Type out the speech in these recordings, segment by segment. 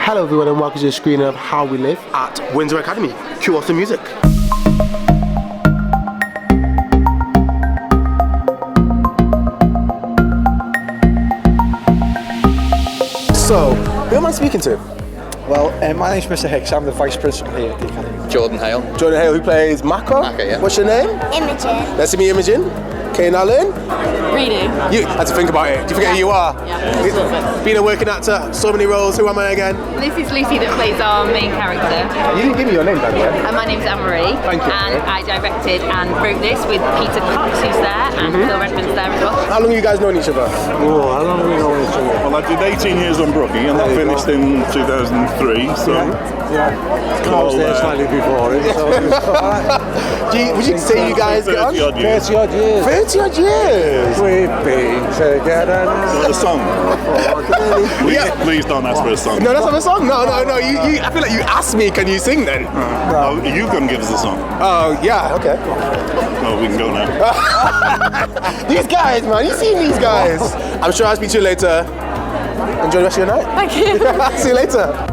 Hello everyone and welcome to the screening of How We Live at Windsor Academy. Cue off the music. So, who am I speaking to? Well, my name's Mr. Hicks. I'm the Vice Principal here at the Academy. Jordan Hale. Jordan Hale, who plays Maka. Maka, yeah. What's your name? Imogen. Nice to meet you, Imogen. Okay, now Lynn? Reading. You had to think about it. Do you forget who you are? Yeah. Being a working actor, so many roles. Who am I again? This is Lucy that plays our main character. You didn't give me your name, by the way. And my name's Anne-Marie. Thank you. And I directed and wrote this with Peter Cox, who's there, and Phil Redmond's there as well. How long have you guys known each other? Oh, how long have we known each other? Well, I did 18 years on Brookie, and that finished in 2003, so... Yeah. I was there slightly before it, so it was Would you say you guys get on? 30 odd years. 30 odd years. 30 odd years! We've been together now. Got a song? Please don't ask for a song. No, that's not a song. No. You, I feel like you asked me, can you sing then? Oh, you can give us a song. Oh, yeah, okay. Oh, we can go now. These guys, man, you seen these guys? I'm sure I'll speak to you later. Enjoy the rest of your night. Thank you. See you later.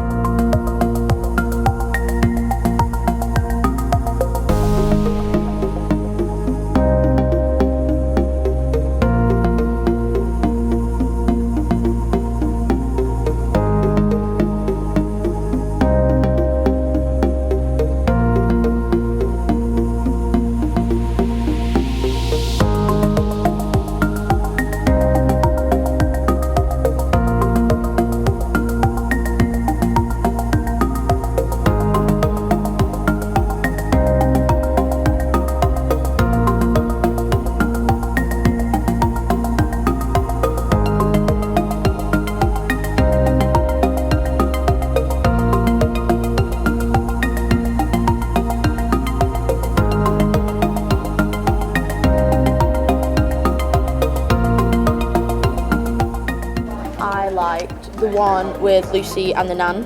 The one with Lucy and the Nan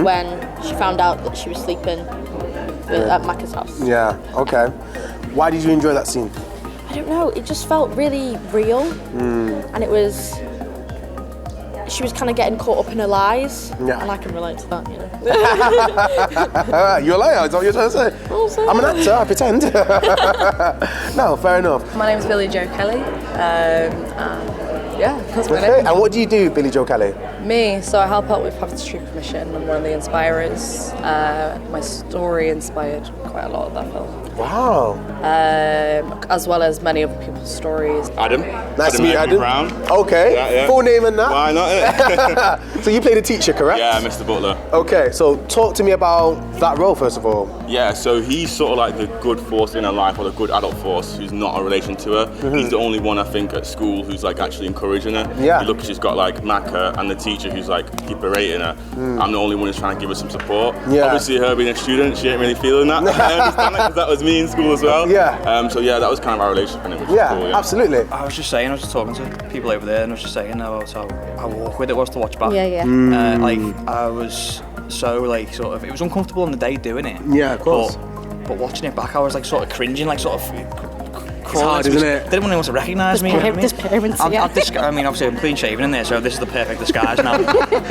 when she found out that she was sleeping at Maka's house. Yeah, okay. Why did you enjoy that scene? I don't know, it just felt really real and it was, she was kind of getting caught up in her lies and I can relate to that, you know. You're a liar, is that what you're trying to say? I'm an actor, I pretend. No, fair enough. My name's Billy Joe Kelly. Yeah, that's my Okay, name. and what do you do, Billy Joe Kelly? Me, so I help out with Puppetry Commission. I'm one of the inspirers. My story inspired quite a lot of that film. Wow. As well as many other people's stories. Adam. Nice to meet you, Adam. Brown. Okay, Yeah. full name and that? Why not? So you played a teacher, correct? Yeah, Mr. Butler. Okay, so talk to me about that role, first of all. Yeah, so he's sort of like the good force in her life, or the good adult force who's not a relation to her. He's the only one, I think, at school who's like actually encouraging her. Yeah. You look, she's got like Maka and the teacher who's like keep berating her. I'm the only one who's trying to give her some support. Yeah. Obviously, her being a student, she ain't really feeling that. I understand that because that was me in school as well. Yeah. So yeah, that was kind of our relationship, and it was just Yeah, cool, yeah. absolutely. I was just talking to people over there, and I was just saying about how awkward it was to watch back. Yeah. Like I was so like sort of, it was uncomfortable on the day doing it. Yeah, of course. But watching it back, I was like sort of cringing, like sort of. It's hard, isn't it? Didn't want anyone to recognise me. There's parents, yeah. I mean, obviously I'm clean shaven in there, so this is the perfect disguise now.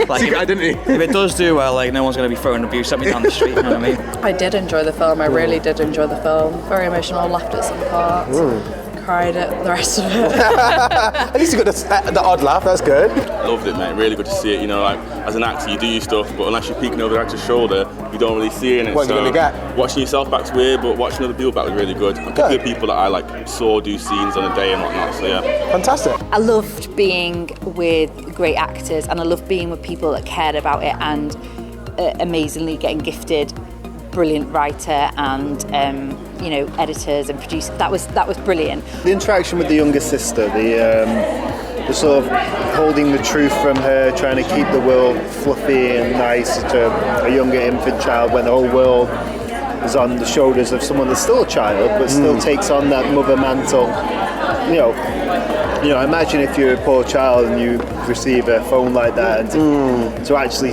Like, See, didn't he? if it does do well, like no one's going to be throwing abuse at me down the street. You know what I mean? I did enjoy the film. I really did enjoy the film. Very emotional. Laughed at some parts. Cried at the rest of it. At least you got the odd laugh, that's good. Loved it, mate. Really good to see it. You know, like as an actor, you do your stuff, but unless you're peeking over the actor's shoulder, you don't really see it. What are you gonna get? Watching yourself back's weird, but watching other people back was really good. A couple of people that I like saw do scenes on a day and whatnot. So yeah. Fantastic. I loved being with great actors, and I loved being with people that cared about it, and amazingly getting gifted brilliant writer and editors and producers. That was brilliant. The interaction with the younger sister, the sort of holding the truth from her, trying to keep the world fluffy and nice to a younger infant child when the whole world is on the shoulders of someone that's still a child but still takes on that mother mantle. You know, imagine if you're a poor child and you receive a phone like that, and to actually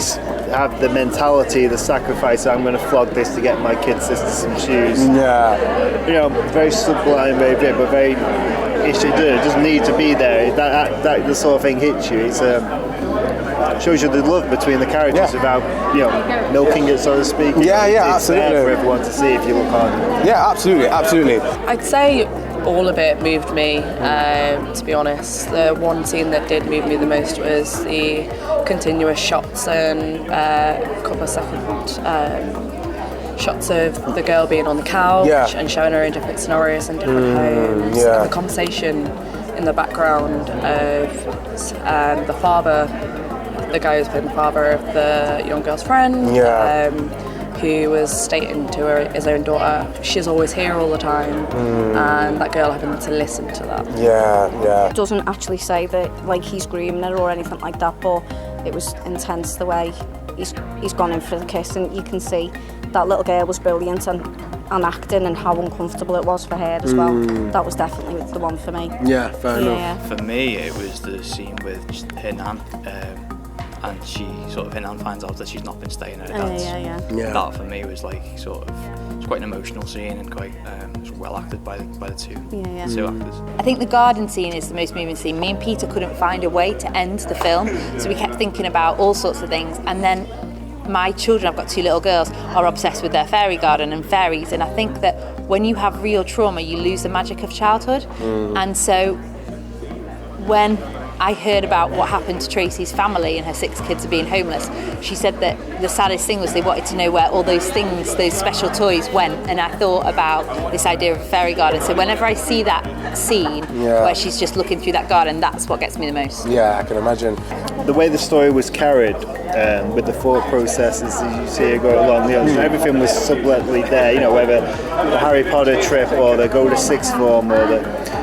have the mentality, the sacrifice, I'm going to flog this to get my kid sister some shoes. Yeah. You know, very sublime, very big, but very, it doesn't need to be there. That the sort of thing hits you. It's shows you the love between the characters without, you know, milking it, so to speak. Yeah, It's absolutely. there for everyone to see if you look hard. Yeah, absolutely. I'd say all of it moved me, to be honest. The one scene that did move me the most was the continuous shots and a couple of second shots of the girl being on the couch and showing her in different scenarios and different homes. And the conversation in the background of the father, the guy who's playing the father of the young girl's friend, who was stating to his own daughter, she's always here all the time, and that girl having to listen to that. Yeah. Doesn't actually say that like he's grooming her or anything like that, but it was intense the way he's gone in for the kiss, and you can see that little girl was brilliant and acting and how uncomfortable it was for her as well. That was definitely the one for me. Yeah, fair enough. For me, it was the scene with her nan, and her nan finds out that she's not been staying at her dad's. That for me was like it's quite an emotional scene and quite well acted by the two actors. I think the garden scene is the most moving scene. Me and Peter couldn't find a way to end the film, so we kept thinking about all sorts of things, and then my children, I've got 2 little girls, are obsessed with their fairy garden and fairies, and I think that when you have real trauma you lose the magic of childhood. And so when I heard about what happened to Tracy's family and her 6 kids are being homeless, she said that the saddest thing was they wanted to know where all those things, those special toys went, and I thought about this idea of a fairy garden. So whenever I see that scene where she's just looking through that garden, that's what gets me the most. Yeah, I can imagine. The way the story was carried, with the thought processes as you see it go along, you know, everything was subtly there, you know, whether the Harry Potter trip or the go to sixth form or the,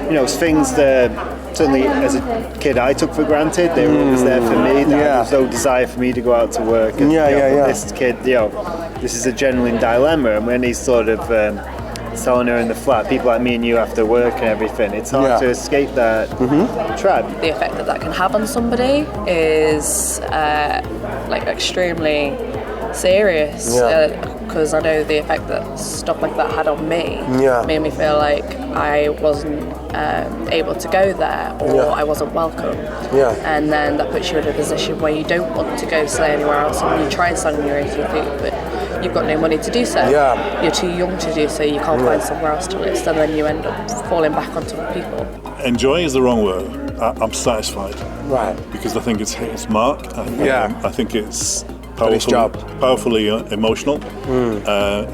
you know, things that certainly as a kid I took for granted. They were always there for me. There was no desire for me to go out to work. And, this kid, you know, this is a genuine dilemma, and when he's sort of telling her in the flat, people like me and you have to work and everything, it's hard to escape that trap. The effect that can have on somebody is like extremely serious, because I know the effect that stuff like that had on me. Made me feel like I wasn't able to go there, or I wasn't welcome. And then that puts you in a position where you don't want to go stay anywhere else, and you try and stand on your own 2 feet, but you've got no money to do so. You're too young to do so, you can't find somewhere else to live, and then you end up falling back onto people. Enjoy is the wrong word. I'm satisfied. Right. Because I think it's hit its mark. I think it's powerfully emotional.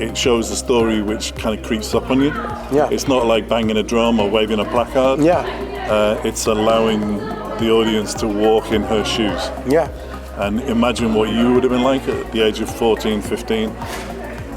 It shows a story which kind of creeps up on you. It's not like banging a drum or waving a placard. It's allowing the audience to walk in her shoes. And imagine what you would have been like at the age of 14, 15.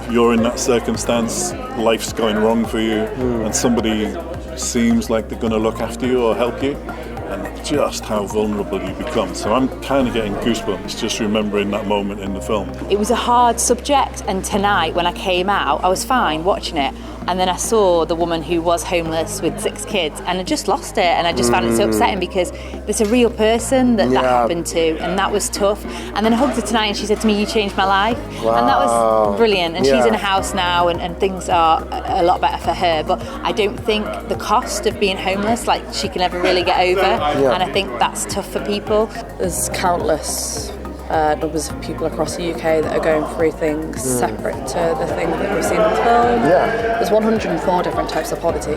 You're in that circumstance, life's going wrong for you, and somebody seems like they're going to look after you or help you, and just how vulnerable you become. So I'm kind of getting goosebumps just remembering that moment in the film. It was a hard subject, and tonight when I came out I was fine watching it, and then I saw the woman who was homeless with 6 kids, and I just lost it, and I just found it so upsetting because there's a real person that happened to, and that was tough. And then I hugged her tonight and she said to me, "You changed my life." And that was brilliant, and she's in a house now, and things are a lot better for her, but I don't think the cost of being homeless, like, she can ever really get over, and I think that's tough for people. There's countless numbers of people across the UK that are going through things separate to the thing that we've seen in the film. There's 104 different types of poverty.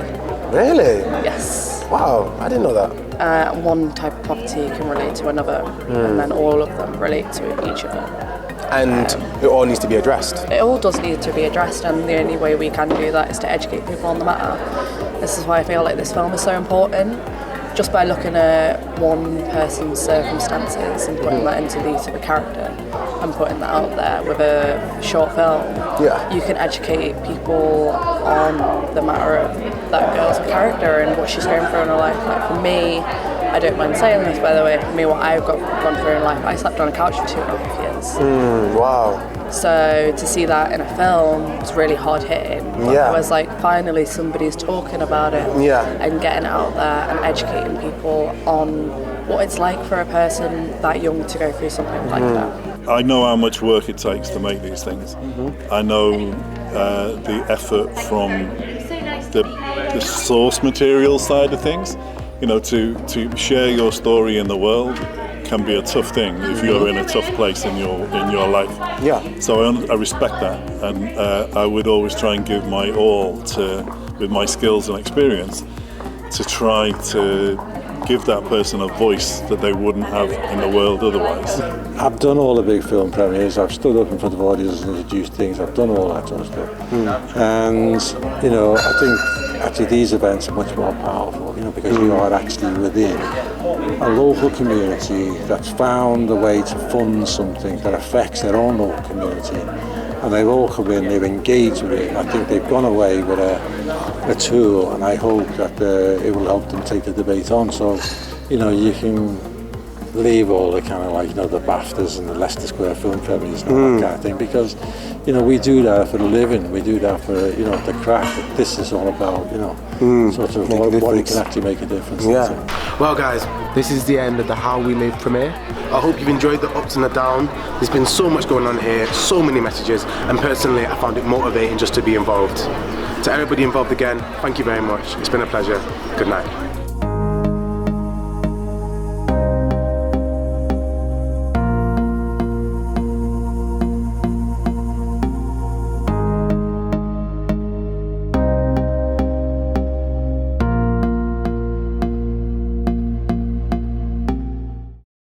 Really? Yes. Wow, I didn't know that. One type of poverty can relate to another, and then all of them relate to each other. And it all needs to be addressed. It all does need to be addressed, and the only way we can do that is to educate people on the matter. This is why I feel like this film is so important. Just by looking at one person's circumstances and putting that into the use of a character and putting that out there with a short film, you can educate people on the matter of that girl's character and what she's going through in her life. Like, for me, I don't mind saying this, by the way, for me, what I've gone through in life, I slept on a couch for 2.5 years. Wow. So to see that in a film was really hard hitting. I was like, finally somebody's talking about it and getting it out there and educating people on what it's like for a person that young to go through something like that. I know how much work it takes to make these things. I know the effort from the source material side of things. You know, to share your story in the world can be a tough thing if you're in a tough place in your life. Yeah. So I respect that, and I would always try and give my all with my skills and experience to try to give that person a voice that they wouldn't have in the world otherwise. I've done all the big film premieres, I've stood up in front of audiences and introduced things, I've done all that sort of stuff. And, you know, I think actually these events are much more powerful, you know, because you are actually within a local community that's found a way to fund something that affects their own local community. And they've all come in, they've engaged with it. I think they've gone away with a tool, and I hope that it will help them take the debate on. So, you know, you can leave all the kind of like, you know, the BAFTAs and the Leicester Square film premieres and all that kind of thing, because, you know, we do that for the living, we do that for, you know, the craft. This is all about, you know, sort of what it can actually make a difference. Yeah. Well, guys, this is the end of the How We Live premiere. I hope you've enjoyed the ups and the downs. There's been so much going on here, so many messages, and personally I found it motivating just to be involved. To everybody involved again, thank you very much. It's been a pleasure. Good night.